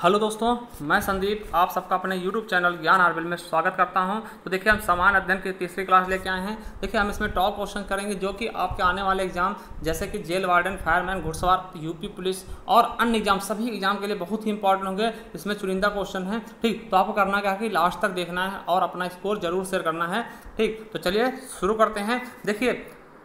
Hello दोस्तों, मैं संदीप आप सबका अपने YouTube चैनल ज्ञान आर्विल में स्वागत करता हूं। तो देखिए, हम सामान्य अध्ययन की तीसरी क्लास लेके आए हैं। देखिए, हम इसमें टॉप क्वेश्चन करेंगे जो कि आपके आने वाले एग्जाम जैसे कि जेल वार्डन, फायरमैन, घुड़सवार, यूपी पुलिस और अन्य एग्जाम, सभी एग्जाम के लिए बहुत ही इंपॉर्टेंट होंगे। इसमें चुनिंदा क्वेश्चन है। ठीक, तो आपको करना क्या है कि लास्ट तक देखना है और अपना स्कोर जरूर शेयर करना है। ठीक, तो चलिए शुरू करते हैं। देखिए,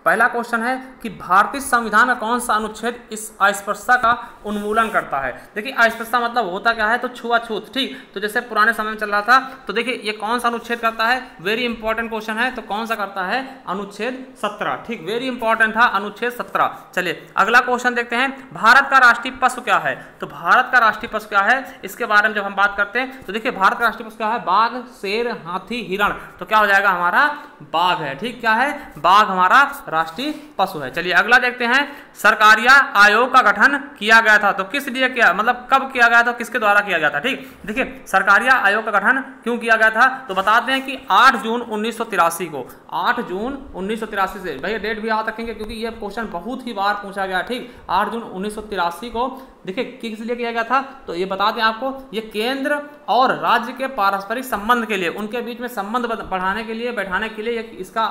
पहला क्वेश्चन है कि भारतीय संविधान का कौन सा अनुच्छेद इस अस्पृश्यता का उन्मूलन करता है। देखिए, अस्पृश्यता मतलब होता क्या है, तो छुआछूत। ठीक, तो जैसे पुराने समय में चल रहा था, तो देखिए ये कौन सा अनुच्छेद करता है, वेरी इंपॉर्टेंट क्वेश्चन है। तो कौन सा करता है, अनुच्छेद 17। ठीक, वेरी इंपॉर्टेंट था अनुच्छेद 17। चलिए अगला क्वेश्चन देखते हैं। भारत का राष्ट्रीय पशु क्या है। तो भारत का राष्ट्रीय पशु क्या है, इसके बारे में जब हम बात करते हैं तो देखिए भारत का राष्ट्रीय पशु क्या है, बाघ, शेर, हाथी, हिरण। तो क्या हो जाएगा, हमारा बाघ है। ठीक, क्या है, बाघ हमारा राष्ट्रीय पशु है। चलिए अगला देखते हैं। सरकारिया आयोग का गठन किया गया था, तो किस लिए किया, मतलब कब किया गया था, किसके द्वारा किया गया था। ठीक, देखिए सरकारिया आयोग का गठन क्यों किया गया था, तो बताते हैं कि 8 जून 1983 को, 8 जून 1983 से, भैया डेट भी याद रखेंगे क्योंकि यह क्वेश्चन बहुत ही बार पूछा गया। ठीक, 8 जून 1983 को देखिए किस लिए किया गया था, तो ये बता दें आपको, ये केंद्र और राज्य के पारस्परिक संबंध के लिए, उनके बीच में संबंध बढ़ाने के लिए, बैठाने के लिए इसका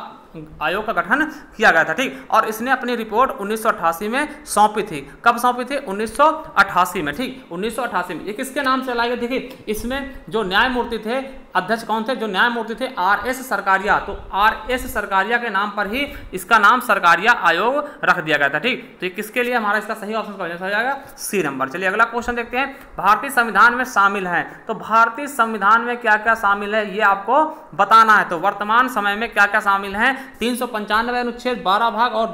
आयोग का गठन किया गया था। ठीक, और इसने अपनी रिपोर्ट 1988 में सौंपी थी। कब सौंपी थी, 1988 में। ठीक, 1988 में। ये किसके नाम से चलाई गई, देखिए इसमें जो न्यायमूर्ति थे, अध्यक्ष कौन थे, जो न्यायमूर्ति थे RS सरकारिया। तो RS सरकारिया के नाम पर ही इसका नाम सरकारिया आयोग रख दिया गया था। ठीक, तो ये किसके लिए, हमारा इसका सही ऑप्शन कौन सा जाएगा, सी नंबर। चलिए अगला क्वेश्चन देखते हैं। भारतीय संविधान में शामिल है, तो भारतीय संविधान में क्या क्या शामिल है ये आपको बताना है। तो वर्तमान समय में क्या क्या शामिल है, 395 अनुच्छेद 12 भाग और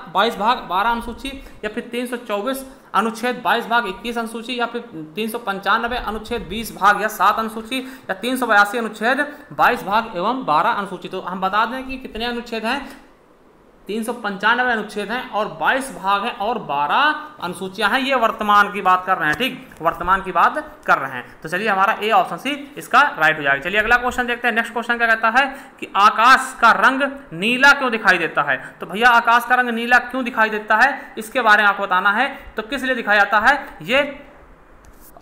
22 भाग 12 अनुसूची, या फिर 324 अनुच्छेद 22 भाग 21 अनुसूची, या फिर 395 अनुच्छेद 20 भाग या 7 अनुसूची, या 382 अनुच्छेद 22 भाग एवं 12 अनुसूची। तो हम बता दें कि कितने अनुच्छेद हैं, 395 अनुच्छेद हैं और 22 भाग हैं और 12 अनुसूचियां हैं। ये वर्तमान की बात कर रहे हैं। ठीक, वर्तमान की बात कर रहे हैं। तो चलिए हमारा ए ऑप्शन सी इसका राइट हो जाएगा। चलिए अगला क्वेश्चन देखते हैं। नेक्स्ट क्वेश्चन क्या कहता है कि आकाश का रंग नीला क्यों दिखाई देता है। तो भैया आकाश का रंग नीला क्यों दिखाई देता है, इसके बारे में आपको बताना है। तो किस लिए दिखाया जाता है, ये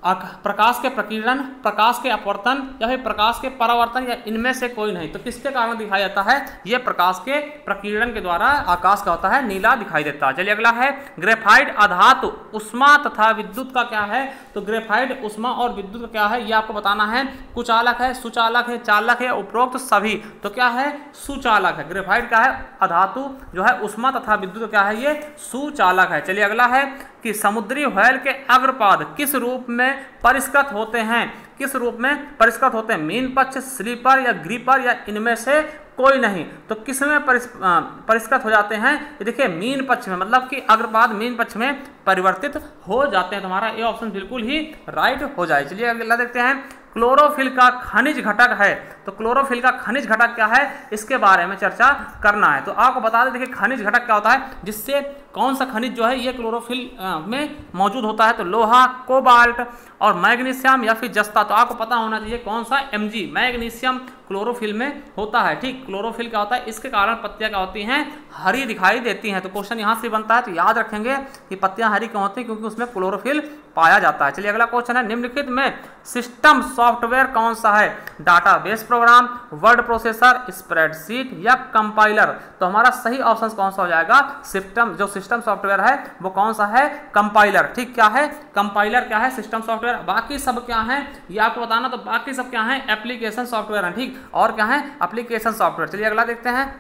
प्रकाश के प्रकीर्णन, प्रकाश के अपवर्तन या फिर प्रकाश के परावर्तन, या इनमें से कोई नहीं। तो किसके कारण दिखाया जाता है, यह प्रकाश के प्रकीर्णन के द्वारा आकाश का होता है नीला दिखाई देता है। चलिए अगला है। ग्रेफाइट अधातु उष्मा तथा विद्युत का क्या है। तो ग्रेफाइट उष्मा और विद्युत का क्या है, ये आपको बताना है। कुचालक है, सुचालक है, चालक है, उपरोक्त सभी। तो क्या है, सुचालक है। ग्रेफाइट क्या है, अधातु जो है उष्मा तथा विद्युत क्या है, ये सुचालक है। चलिए अगला है कि समुद्री व्हेल के अग्रपाद किस रूप में परिष्कृत होते हैं, किस रूप में परिष्कृत होते हैं, मीन पक्ष, स्लीपर या ग्रीपर, या इनमें से कोई नहीं। तो किस में परिष्कृत हो जाते हैं, ये देखिए मीन पक्ष में, मतलब कि अग्रपाद मीन पक्ष में परिवर्तित हो जाते हैं। तो हमारा ये ऑप्शन बिल्कुल ही राइट हो जाए। चलिए अगला देखते हैं। क्लोरोफिल का खनिज घटक है, तो क्लोरोफिल का खनिज घटक क्या है, इसके बारे में चर्चा करना है। तो आपको बता दें, देखिए खनिज घटक क्या होता है, जिससे कौन सा खनिज जो है ये क्लोरोफिल में मौजूद होता है। तो लोहा, कोबाल्ट और मैग्नीशियम या फिर जस्ता। तो आपको पता होना चाहिए कौन सा, Mg, मैग्नीशियम क्लोरोफिल में होता है। ठीक, क्लोरोफिल क्या होता है, इसके कारण पत्तियां क्या होती हैं, हरी दिखाई देती हैं। तो क्वेश्चन यहाँ से बनता है, तो याद रखेंगे कि पत्तियां हरी क्यों होती हैं, क्योंकि उसमें क्लोरोफिल पाया जाता है। चलिए अगला क्वेश्चन है। निम्नलिखित में सिस्टम सॉफ्टवेयर कौन सा है, database program, word processor, spreadsheet या कंपाइलर। तो हमारा सही ऑप्शन कौन सा हो जाएगा, सिस्टम, जो सिस्टम सॉफ्टवेयर है वो कौन सा है, कंपाइलर। ठीक, क्या है, कंपाइलर क्या है, सिस्टम सॉफ्टवेयर। बाकी सब क्या है ये आपको बताना। तो बाकी सब क्या है, एप्लीकेशन सॉफ्टवेयर है। ठीक, और क्या है, एप्लीकेशन सॉफ्टवेयर। चलिए अगला देखते हैं।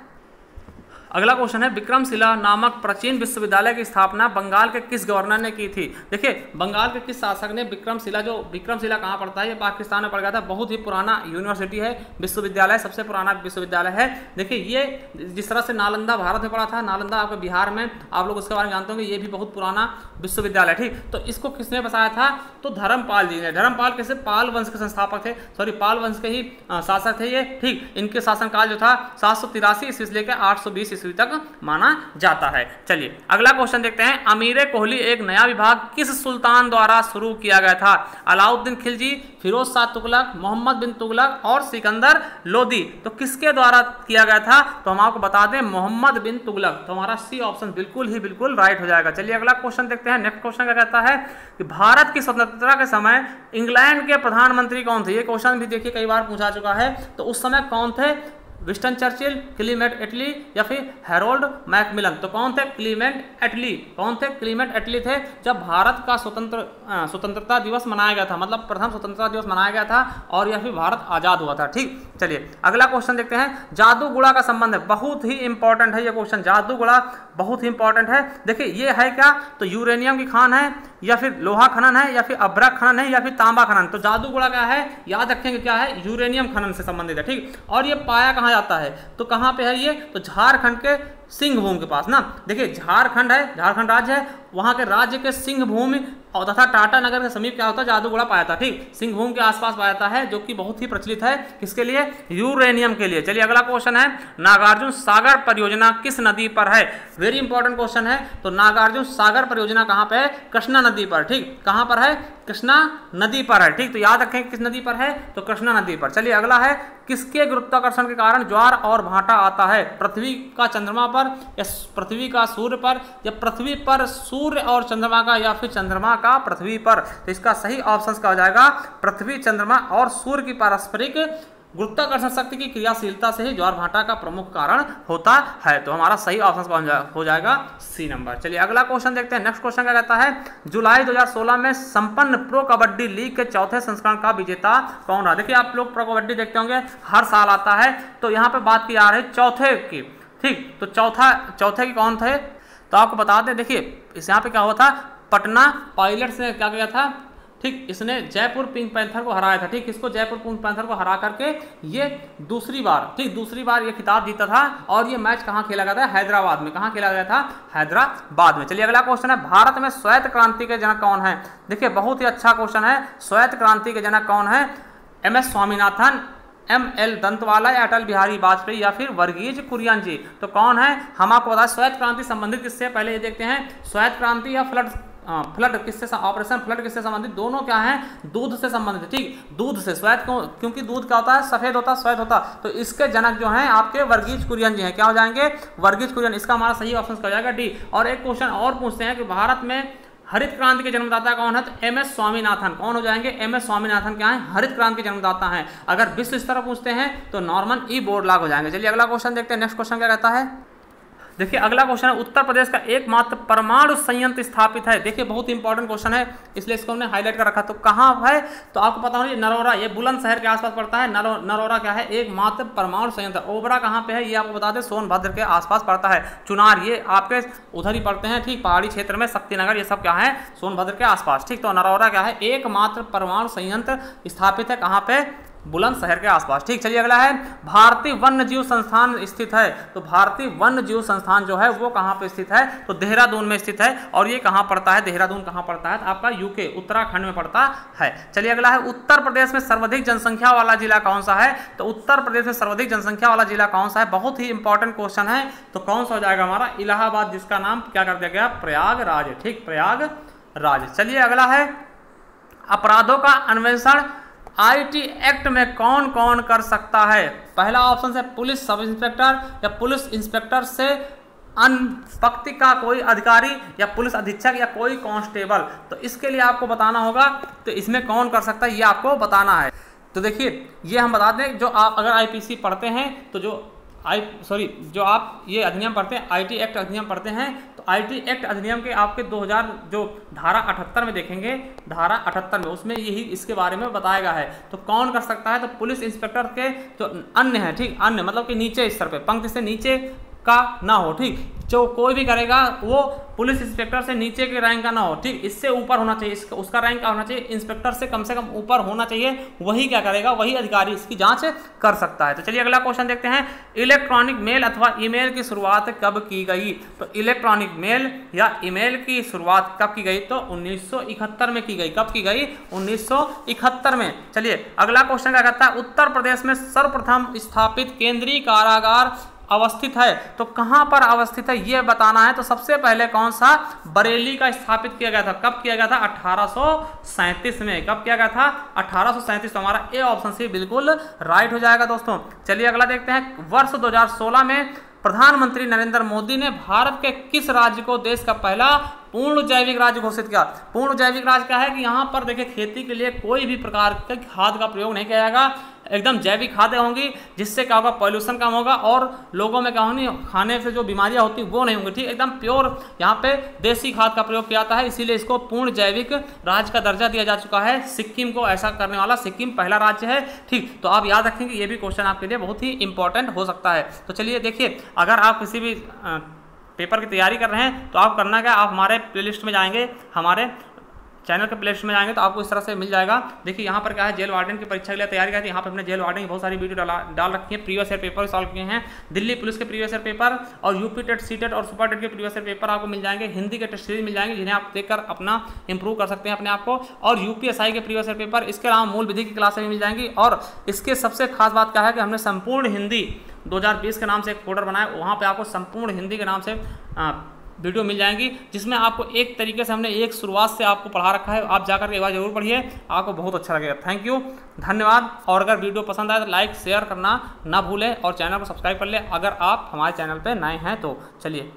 अगला क्वेश्चन है। विक्रमशिला नामक प्राचीन विश्वविद्यालय की स्थापना बंगाल के किस गवर्नर ने की थी। देखिए बंगाल के किस शासक ने विक्रमशिला, जो विक्रमशिला कहाँ पड़ता है, ये पाकिस्तान में पड़ गया था। बहुत ही पुराना यूनिवर्सिटी है, विश्वविद्यालय, सबसे पुराना विश्वविद्यालय है। देखिए ये जिस तरह से नालंदा भारत में पड़ा था, नालंदा आपके बिहार में, आप लोग उसके बारे में जानते होंगे, ये भी बहुत पुराना विश्वविद्यालय। ठीक, तो इसको किसने बसाया था, तो धर्मपाल जी ने। धर्मपाल कैसे, पाल वंश के संस्थापक थे, सॉरी पाल वंश के ही शासक थे ये। ठीक, इनके शासनकाल जो था 783 ईस्वी से लेकर 820 ईस्वी ईस्वी तक माना जाता है। चलिए अगला क्वेश्चन देखते हैं, अमीर कोहली एक नया विभाग किस सुल्तान द्वारा शुरू किया गया था? अलाउद्दीन खिलजी, फिरोज शाह तुगलक, मोहम्मद बिन तुगलक और सिकंदर लोदी। तो किसके द्वारा किया गया था? तो हम आपको बता दें मोहम्मद बिन तुगलक। तो हमारा सी ऑप्शन बिल्कुल राइट हो जाएगा। चलिए अगला क्वेश्चन देखते हैं। नेक्स्ट क्वेश्चन क्या कहता है कि भारत की स्वतंत्रता के समय इंग्लैंड के प्रधानमंत्री कौन थे? ये क्वेश्चन भी देखिए कई बार पूछा चुका है। तो उस समय कौन थे? विंस्टन चर्चिल, क्लीमेंट एटली या फिर हैरोल्ड मैकमिलन। तो कौन थे? क्लीमेंट एटली। कौन थे? क्लीमेंट एटली थे। जब भारत का स्वतंत्रता दिवस मनाया गया था, मतलब प्रथम स्वतंत्रता दिवस मनाया गया था और यह फिर भारत आजाद हुआ था। ठीक, चलिए अगला क्वेश्चन देखते हैं। जादू गुड़ा का संबंध है, बहुत ही इंपॉर्टेंट है ये क्वेश्चन। जादू गुड़ा बहुत ही इंपॉर्टेंट है। देखिए ये है क्या? तो यूरेनियम की खान है या फिर लोहा खनन है या फिर अभ्रक खनन है या फिर तांबा खनन। तो जादू गुड़ा क्या है? याद रखेंगे क्या है? यूरेनियम खनन से संबंधित है। ठीक, और ये पाया कहाँ जाता है? तो कहां पे है ये? तो झारखंड के सिंहभूम के पास ना। देखिए झारखंड है, झारखंड राज्य है, वहां के राज्य के सिंहभूमि और तथा टाटा नगर के समीप क्या होता है? जादूगुड़ा पाया था। ठीक, सिंहभूम के आसपास पाया जाता है, जो कि बहुत ही प्रचलित है। किसके लिए? यूरेनियम के लिए। चलिए अगला क्वेश्चन है, नागार्जुन सागर परियोजना किस नदी पर है? वेरी इंपॉर्टेंट क्वेश्चन है। तो नागार्जुन सागर परियोजना कहां पे है? कृष्णा नदी पर। ठीक, कहां पर है? कृष्णा नदी पर है। ठीक, तो याद रखें किस नदी पर है? तो कृष्णा नदी पर। चलिए अगला है, किसके गुरुत्वाकर्षण के कारण ज्वार और भाटा आता है? पृथ्वी का चंद्रमा पर या पृथ्वी का सूर्य पर या पृथ्वी पर सूर्य और चंद्रमा का या फिर चंद्रमा का पृथ्वी पर? तो इसका सही ऑप्शन क्या हो जाएगा? पृथ्वी, चंद्रमा और सूर्य की पारस्परिक गुरुत्वाकर्षण शक्ति की क्रियाशीलता से ही ज्वार भाटा का प्रमुख कारण होता है। तो हमारा सही ऑप्शन हो जाएगा सी नंबर। चलिए अगला क्वेश्चन देखते हैं। नेक्स्ट क्वेश्चन क्या कहता है? जुलाई 2016 में संपन्न प्रो कबड्डी लीग के चौथे संस्करण का विजेता कौन रहा? देखिए आप लोग प्रो कबड्डी देखते होंगे, हर साल आता है। तो यहाँ पे बात की जा रही है चौथे की। ठीक, तो चौथे की कौन थे? तो आपको बता दें, देखिए इस यहाँ पे क्या हुआ था? पटना पायलट्स ने क्या किया था? ठीक, इसने जयपुर पिंक पैंथर को हराया था। ठीक, इसको जयपुर पिंक पैंथर को हरा करके ये दूसरी बार ये खिताब जीता था। और ये मैच कहाँ खेला गया था? हैदराबाद में। कहाँ खेला गया था? हैदराबाद में। चलिए अगला क्वेश्चन है, भारत में श्वेत क्रांति के जनक कौन है? देखिए बहुत ही अच्छा क्वेश्चन है। श्वेत क्रांति के जनक कौन है? MS स्वामीनाथन, ML दंतवाला या अटल बिहारी वाजपेयी या फिर वर्गीज कुरियन जी। तो कौन है? हम आपको बता, श्वेत क्रांति संबंधित किससे? पहले ये देखते हैं, श्वेत क्रांति या फ्लड किससे? ऑपरेशन फ्लड किससे संबंधित? दोनों क्या है? दूध से संबंधित। ठीक, दूध से। श्वेत क्योंकि दूध क्या होता है? सफेद होता, श्वेत होता। तो इसके जनक जो हैं आपके वर्गीज कुरियन जी हैं। क्या हो जाएंगे? वर्गीज कुरियन। इसका हमारा सही ऑप्शन क्या हो जाएगा? डी। और एक क्वेश्चन और पूछते हैं कि भारत में हरित क्रांति के जन्मदाता कौन है? तो MS स्वामीनाथन। कौन हो जाएंगे? MS स्वामीनाथन क्या है? हरित क्रांति के जन्मदाता हैं। अगर विश्व स्तर पर पूछते हैं तो नॉर्मन E बोरलॉग हो जाएंगे। चलिए अगला क्वेश्चन देखते हैं। नेक्स्ट क्वेश्चन क्या कहता है? देखिए अगला क्वेश्चन है, उत्तर प्रदेश का एकमात्र परमाणु संयंत्र स्थापित है। देखिए बहुत इंपॉर्टेंट क्वेश्चन है, इसलिए इसको हमने हाईलाइट कर रखा। तो कहाँ है? तो आपको पता होगा नरोरा, ये बुलंदशहर के आसपास पड़ता है। नरोरा क्या है? एकमात्र परमाणु संयंत्र। ओबरा कहाँ पे है? ये आपको बता दें सोनभद्र के आसपास पड़ता है। चुनार ये आपके उधर ही पड़ते हैं। ठीक, पहाड़ी क्षेत्र में शक्तिनगर ये सब क्या है? सोनभद्र के आसपास। ठीक, तो नरोरा क्या है? एकमात्र परमाणु संयंत्र स्थापित है। कहाँ पे? बुलंदशहर के आसपास। ठीक, चलिए अगला है, भारतीय वन्य जीव संस्थान स्थित है। तो भारतीय वन्य जीव संस्थान जो है वो कहाँ पे स्थित है? तो देहरादून में स्थित है। और ये कहाँ पड़ता है? देहरादून कहाँ पड़ता है? तो आपका यूके उत्तराखंड में पड़ता है। चलिए अगला है, उत्तर प्रदेश में सर्वाधिक जनसंख्या वाला जिला कौन सा है? तो उत्तर प्रदेश में सर्वाधिक जनसंख्या वाला जिला कौन सा है? बहुत ही इंपॉर्टेंट क्वेश्चन है। तो कौन सा हो जाएगा हमारा? इलाहाबाद, जिसका नाम क्या कर दिया गया? प्रयागराज। ठीक, प्रयागराज। चलिए अगला है, अपराधों का अन्वेषण IT एक्ट में कौन कौन कर सकता है? पहला ऑप्शन है पुलिस सब इंस्पेक्टर या पुलिस इंस्पेक्टर से अनपक्ति का कोई अधिकारी या पुलिस अधीक्षक या कोई कांस्टेबल। तो इसके लिए आपको बताना होगा तो इसमें कौन कर सकता है ये आपको बताना है। तो देखिए ये हम बता दें, जो आप अगर IPC पढ़ते हैं तो जो आप ये अधिनियम पढ़ते हैं, IT एक्ट अधिनियम पढ़ते हैं, तो IT एक्ट अधिनियम के आपके 2000 जो धारा 78 में देखेंगे, धारा 78 में उसमें यही इसके बारे में बताया गया है। तो कौन कर सकता है? तो पुलिस इंस्पेक्टर के जो अन्य है, ठीक, अन्य मतलब कि नीचे स्तर पे, पंक्ति से नीचे का ना हो। ठीक, जो कोई भी करेगा वो पुलिस इंस्पेक्टर से नीचे के रैंक का ना हो। ठीक, इससे ऊपर होना चाहिए, उसका रैंक क्या होना चाहिए? इंस्पेक्टर से कम ऊपर होना चाहिए। वही क्या करेगा? वही अधिकारी इसकी जांच कर सकता है। तो चलिए अगला क्वेश्चन देखते हैं, इलेक्ट्रॉनिक मेल अथवा ईमेल की शुरुआत कब की गई? तो इलेक्ट्रॉनिक मेल या ईमेल की शुरुआत कब की गई? तो 1971 में की गई। कब की गई? 1971 में। चलिए अगला क्वेश्चन क्या कहता है, उत्तर प्रदेश में सर्वप्रथम स्थापित केंद्रीय कारागार अवस्थित है, तो कहां पर अवस्थित है यह बताना है। तो सबसे पहले कौन सा, बरेली का स्थापित किया गया था। कब किया गया था, 1837 में। कब किया गया था, 1837। तो हमारा ए ऑप्शन सी बिल्कुल राइट हो जाएगा दोस्तों। चलिए अगला देखते हैं। वर्ष 2016 में प्रधानमंत्री नरेंद्र मोदी ने भारत के किस राज्य को देश का पहला पूर्ण जैविक राज्य घोषित किया। पूर्ण जैविक राज्य क्या है कि यहाँ पर देखिए खेती के लिए कोई भी प्रकार के खाद का प्रयोग नहीं किया जाएगा, एकदम जैविक खादें होंगी, जिससे क्या होगा, पॉल्यूशन कम होगा और लोगों में क्या होगी, खाने से जो बीमारियां होती वो नहीं होंगी। ठीक, एकदम प्योर यहाँ पे देसी खाद का प्रयोग किया जाता है, इसीलिए इसको पूर्ण जैविक राज्य का दर्जा दिया जा चुका है। सिक्किम को ऐसा करने वाला सिक्किम पहला राज्य है। ठीक, तो आप याद रखेंगे, ये भी क्वेश्चन आपके लिए बहुत ही इंपॉर्टेंट हो सकता है। तो चलिए देखिए, अगर आप किसी भी पेपर की तैयारी कर रहे हैं तो आप करना क्या, आप हमारे प्लेलिस्ट में जाएंगे, हमारे चैनल के प्लेलिस्ट में जाएंगे तो आपको इस तरह से मिल जाएगा। देखिए यहाँ पर क्या है, जेल वार्डन की परीक्षा के लिए तैयारी करती है। यहाँ पर हमने जेल वार्डन की बहुत सारी वीडियो डाल रखी है, प्रीवियस ईयर पेपर सॉल्व किए हैं। दिल्ली पुलिस के प्रीवियस ईयर पेपर और यूपी टेट, सी टेट और सुपर टेट के प्रीवियस ईयर पेपर आपको मिल जाएंगे। हिंदी के टेस्ट सीरीज मिल जाएंगे, जिन्हें आप देखकर अपना इंप्रूव कर सकते हैं अपने आप को। और यूपीएसआई के प्रीवियस ईयर पेपर, इसके अलावा मूल विधि की क्लासें भी मिल जाएंगी। और इसके सबसे खास बात क्या है कि हमने संपूर्ण हिंदी 2020 के नाम से एक फोल्डर बनाया, वहाँ पर आपको संपूर्ण हिंदी के नाम से वीडियो मिल जाएंगी, जिसमें आपको एक तरीके से हमने एक शुरुआत से आपको पढ़ा रखा है। आप जाकर के एक बार जरूर पढ़िए, आपको बहुत अच्छा लगेगा। थैंक यू, धन्यवाद। और अगर वीडियो पसंद आए तो लाइक शेयर करना ना भूलें और चैनल को सब्सक्राइब कर लें अगर आप हमारे चैनल पर नए हैं तो। चलिए।